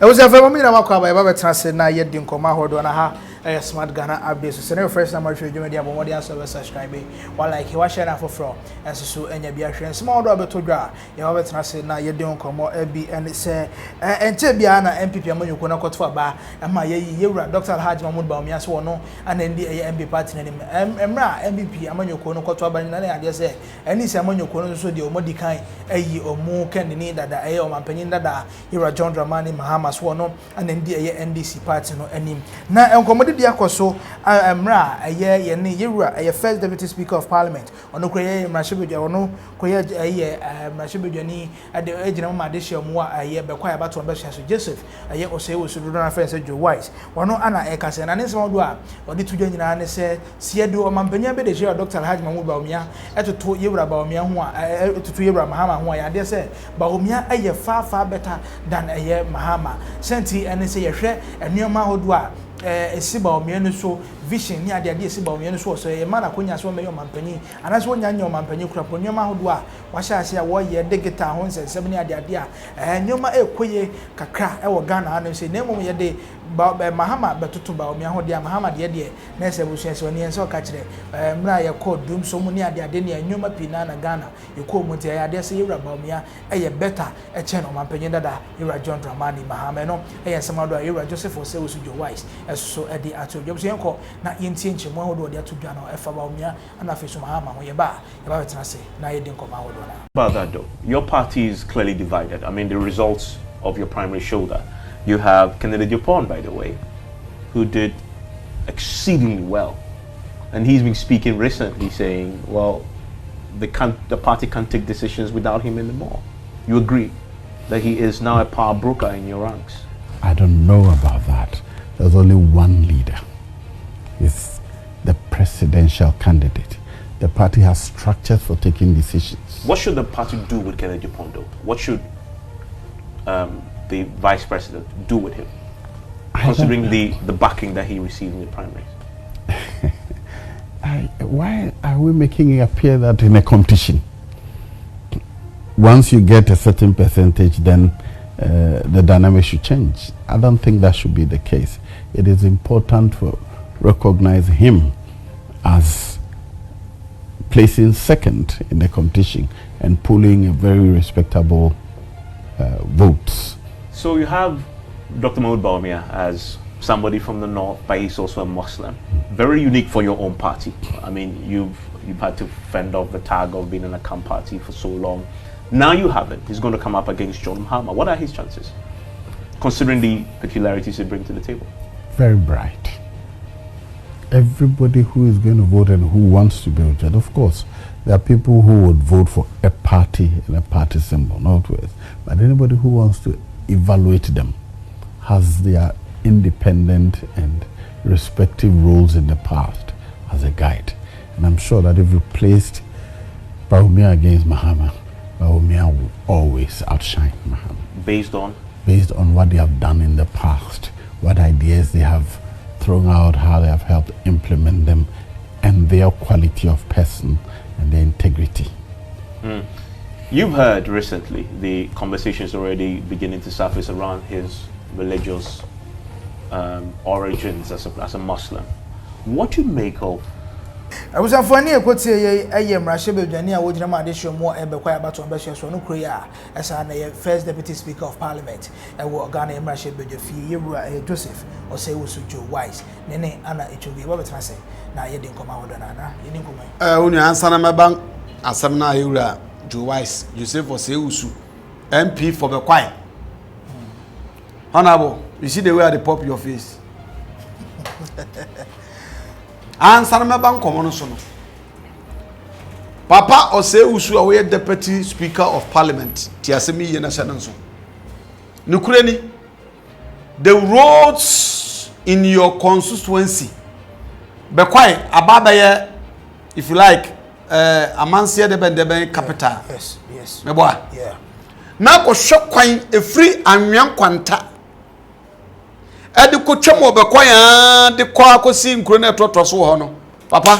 It was a very minute walk by Baba Transit na yet din koma hodo na ha smart Ghana updates. So the first time I show you media but more subscribe while like you share na for from and so enya bia hwe small do beto dwa ya Baba Transit na yet din koma ebi and say ente bia na NPP amanyoko na kotfo aba ama ye wura Dr. Alhaji Mahmoud Bawumia so no and ndi MB party na nim emra MPP amanyoko no kotfo aba na ade say eni se amanyoko no so de omodi kan ayi omu ken ni dada ayi omampanyin dada yura John Dramani Mahama so no and ndi NDC party no anim na enkomodi dia koso emra ye ne yura first deputy speaker of parliament ono koye mrashibedwa ono koye mrashibedwa ni ade ejina ma de hyamu a bekwa ya bato be hyaso Joseph oseye wosudu na friend say Joe Wise ono ana ekase na nsem do a odi tudwa nyina ne se siedu omampanya be de hya Dr. Alhaji Mahmoud Bawumia etoto yura Bawumia ho a etoto yura Mahama ho a ya de se Bawumia far better than Mahama senti ene se yehwe enuoma hodo a esiba Bawumia so vision ni ade esiba Bawumia so so e mana konya so me yomampanyi anaso nya nya yomampanyi kura enuoma hodo a wahya ase a wo ye digital ho nsensem ni ade a enuoma ekoye kakra wo Ghana anu se na mom ye de Mahama betoto Bawumia ho de Mahama de na se busu ese oni enso ka kire mra ye code dum so mu ni ade ni enuoma pina na Ghana ye ko mu te ade se yura Bawumia better e chen omampanyi dada yura John Dramani Mahama no semado yura Joseph Osei Joe Wise so edi ato job so yenko na yentie nchemu ahodo de ato dwa na efa Bawumia ana fesu Mahama ho ye ba betena se na ye din koma ahodo na. About that though, your party is clearly divided. I mean, the results of your primary show that you have Kennedy Agyapong, by the way, who did exceedingly well, and he's been speaking recently saying, well, the party can't take decisions without him anymore. You agree that he is now a power broker in your ranks? I don't know about that. There's only one leader. It's the presidential candidate. The party has structures for taking decisions. What should the party do with Kennedy Agyapong, though? What should the vice president do with him, considering the backing that he received in the primaries? Why are we making it appear that in a competition, once you get a certain percentage, then the dynamic should change? I don't think that should be the case. It is important to recognize him as placing second in the competition and pulling a very respectable votes. So you have Dr. Mahmoud Bawumia as somebody from the north, but he's also a Muslim. Very unique for your own party. I mean, you've had to fend off the tag of being in a camp party for so long. Now you have it. He's going to come up against John Mahama. What are his chances, considering the peculiarities he brings to the table? Very bright. Everybody who is going to vote and who wants to be voted, of course, there are people who would vote for a party and a party symbol, not with. But anybody who wants to evaluate them has their independent and respective roles in the past as a guide. And I'm sure that if you placed Bawumia against Mahama, Bawumia will always outshine Mahama. Based on? Based on what they have done in the past, what ideas they have thrown out, how they have helped implement them, and their quality of person and their integrity. You've heard recently the conversations already beginning to surface around his religious origins as a Muslim. What do you make of? I was funny a quote say Mrashibedwani a wojina ma de shomo ebekwa ya bato ambassador so no kroya as an first deputy speaker of parliament e wo Ghana Mrashibedwa fi yewura Joseph Osei Joe Wise nene ana echobi ba betena se na ye de nkoma hodo na na ye ni nkoma unu ansa na meba asem na yewura Joe Wise Joseph Osei MP for Bekwai. Honorable, you see the way they pop your face. Answer me ban komo so no. Papa Osei we deputy speaker of parliament. Ti asemi ye na hye so. Nukureni, the roads in your constituency. Bekwai ababaye, if you like, amansia de ben capital. Yes. Me boa. Yeah. Na ko hwekwan e free anwan kwanta. Edi ko twem obekwan ya de kwa akosi nkro na totoso ho no. Papa.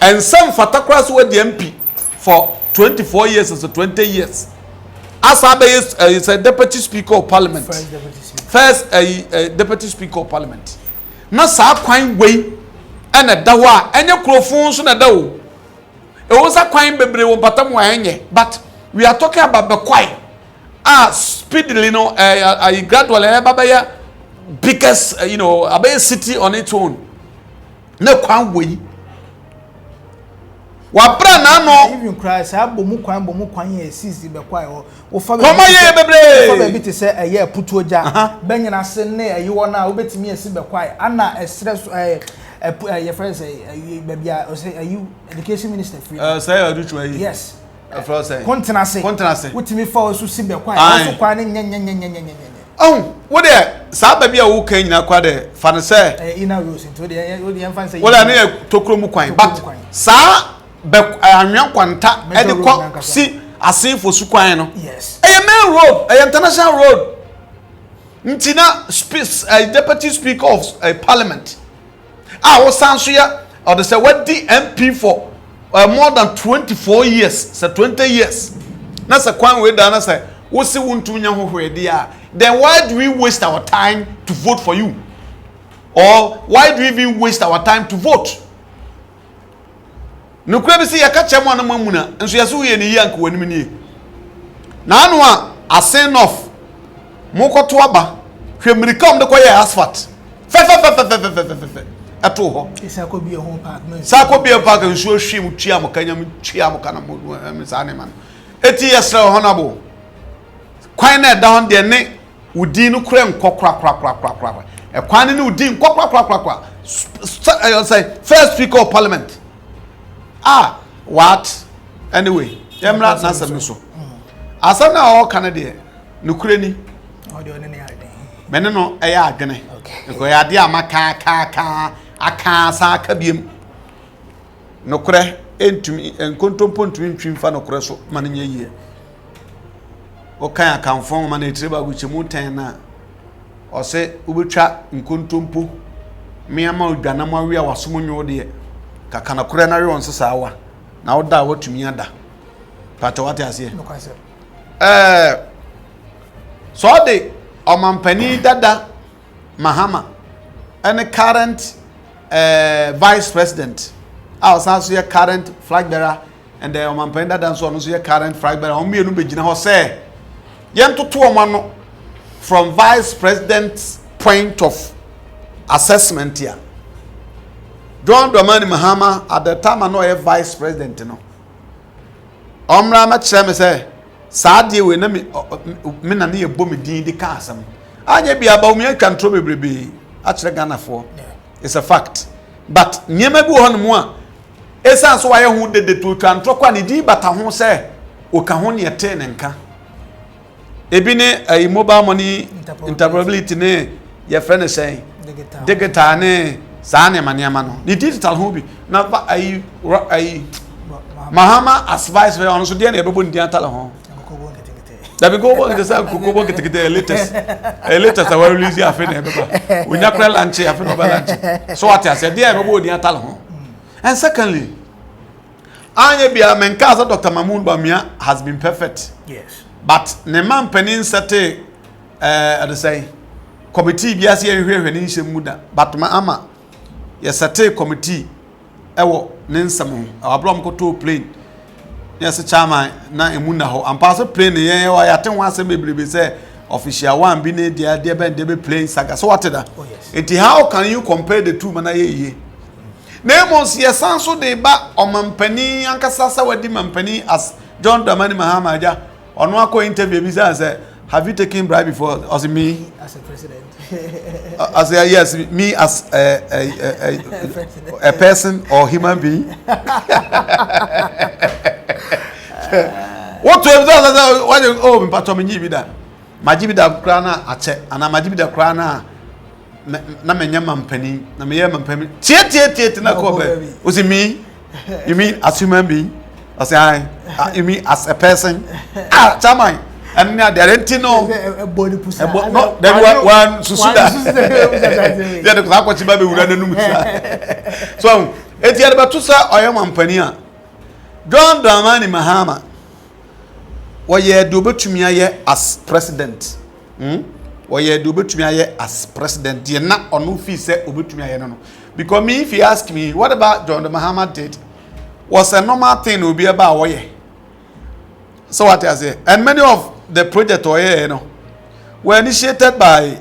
Ensem fatakra so we the MP for 24 years or 20 years. Asabe is a deputy speaker of parliament. First deputy speaker. First deputy speaker of parliament. Na saa kwan wei ena da ho a enye krofon so na da o. E wo sa kwan bebre wo patam wa enye, but we are talking about the kwai. Speedily no gradually baba biggest a city on its own. Na kwan wei. Wabra na no even cry say bomu kwan ye sisi be kwai wo fa be bebre fa be te say eye putu oja benyina se ne ayi wona wo betimi esi be kwai ana stress your friend say baby I say are you education minister free say aduchu ayi yes friend say kontenase wotimi fa so si be kwai so kwan ne wo de sa baby a wo kan nyina kwa de fa ne say ina rose into de wo de fan say wo la ne tokro mu kwan but sa be anwan kwanta e de ko si asenfo su kwan no yes main road international road ntina deputy speaker of parliament was sansuya or they say what the MP for more than 24 years say 20 years na say kwan we da na say wo se wontu nya hohwe dia then why do we waste our time to vote for you or why do we even waste our time to vote no kura bi se yaka chemo na mamuna nso yaso we ne yank wanim nie na anu a sin of mokoto aba hwemrika de koye asphalt fe ato ho isako bi ho park no sako bi park nsuo hwem twia mo kanyam twia mo kana mo sane man eti yesre honorable kwan na da hon de ne udi no kura nkokra e kwan ne udi nkokra say first speaker of parliament what anyway yemra na asem so asem na o kana de no kura ni o de one ne ade mene no eya adwene ko ya de amaka aka sa aka biem nokre entumi enkontompo ntumi ntwimfa nokre so mane nye yie o kan akanfon mane etireba guchemu 10 na o se ubetwa nkontompo miama odwanam awe a wasom nwo de kaka na kure na we onse sawa na oda watumi ada pato wate ase so de omampani dada Mahama and current vice president also your current flag bearer and the omampani dada so no your current flag bearer o mienu begina ho say yem to omano from vice president's point of assessment here John Dramani Mahama at the time I know a vice president no omra ma kire me say saade we na me na ne yebo me din di ka asam anya bia Bawumia twantro bebrebe a kire Ghana for it's a fact but nyema bi wo no a esan so waye hu dede to twantro kwa ne di bata ho say o ka ho ne ete ne nka ebi ne mobile money interoperability ne ye friend say digital ne saane maniama no the digital ho bi na Mahama as vice president on so de na ebebo ndi antala ho da bi go bo say kokobo ketekete latest our release afi na ebeba onya kra lunch afi no balance so what I said there ebebo ndi antala ho and secondly anya bia menka say Dr. Bawumia has been perfect yes but ne man penin sete I say committee bia se hwehwe ni nhyem but ama yes sete committee ewo ne nsam abrom ko to plane yes chairman na emuna ho ampaso plane ye wa yaten wa se bebrebe say official one bi ne dia de ben de be plane saga so what da enti how can you compare the two mana ye Nemos yesanso de ba omampani ankasa sa wadi mampani as John Dramani Mahama aja ono akọ interview bi say have you taken bribe before as me as a president as yes me as a person or human being what to what oh me pato me nyibida majibida krana ache ana majibida krana na menya mampani na me mampani tie na ko be was it me you mean as human being I say you mean as a person chamai and now there ain't no body pussy no then one susuda yeah because I kwati ba be wura nanum so etia de batusa oyam mampani a John Dramani Mahama wɔyɛ de obetumi ayɛ as president wɔyɛ de obetumi ayɛ as president deɛ na ɔno fi sɛ obetumi ayɛ no because me if you ask me what about John Mahama did was a normal thing obi eba wɔyɛ so what I say and many of the project wɔyɛ you know were initiated by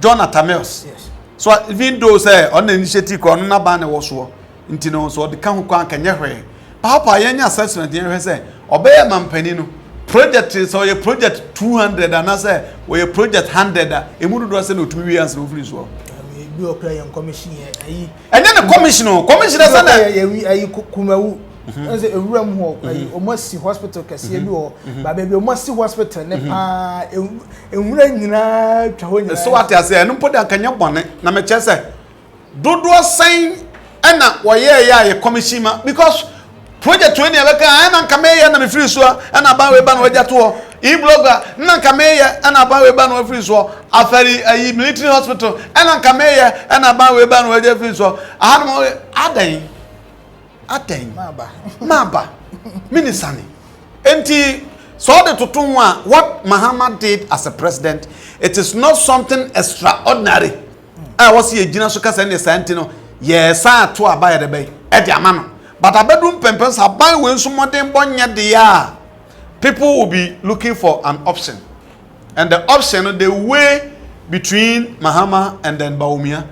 John Atamios. Yes. So even though say on the initiative on na ban was so nti no so the kan kwan kanye hwe papa yenya assessment yen hwe say obey mampani no project so your project 200 and say we project 100 emu do say no tumi wi answer ofri so bi okra yen commission ayi enye ne commissioner say na ayi kumawu as a room ho almost see hospital kase bi ho ba be almost see hospital ne pa enwura nyina twa ho nyina so what I say no podi akanya bone na me che say dodo sen na woye ya commission ma because project 20 abeka na nkame ya na me free so na ba we ba na waja to e blogger na nkame ya na ba we ba na free so afari ayi military hospital na nkame ya na ba we ba na waja free so ahanu adan maba minisani enti so the tutunwa what Mahama did as a president it is not something extraordinary was ye gina so kasa ne santino yes to abaya de bay e de amano but abedum pempens aban we nso modern bonye de ya people will be looking for an option and the option the way between Mahama and then Bawumia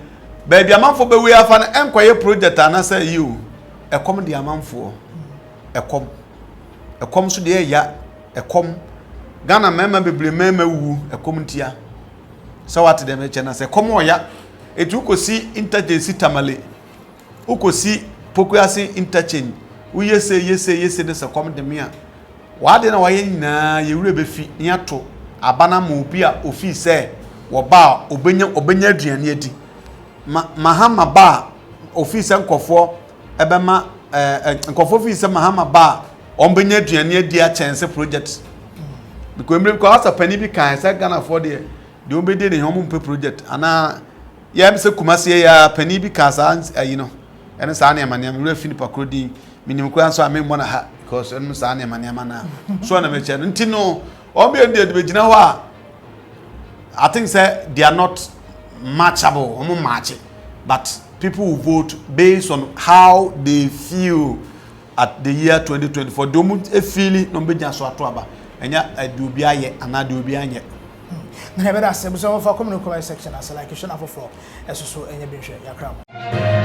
baby amanfo be we afa na enkoye project anasa you ekom de amanfo ekom so de ya ekom Ghana mema beble mema wu ekom ntia so what dem eche na se ekom oya etu kosi interchange tamale ukosi pokuasi interchange uyese yese de se ekom de me a wade na waye nyina ye wure befi nyato abana ma obi a ofi se wo ba obenya aduane adi Mahama ba ofi se nkofo ebema nkofo fi se Mahama ba ombenya aduane adi a chance project because as pani bi kan se Ghana for de obede ne homo mpe project ana ya se kumase ya pani bi kan sa you know ene sa na emane am refi ni pakrodi minim kura so amem bona ha because ene sa na emane amana so na me che nti no obi de begina ho a I think say they are not matchable match but people will vote based on how they feel at the year 2024 don't feel no be so ato aba enya adubi aye ana adubi anye na be da se so for comment section as like you should have for eso so enya bi hwe yakra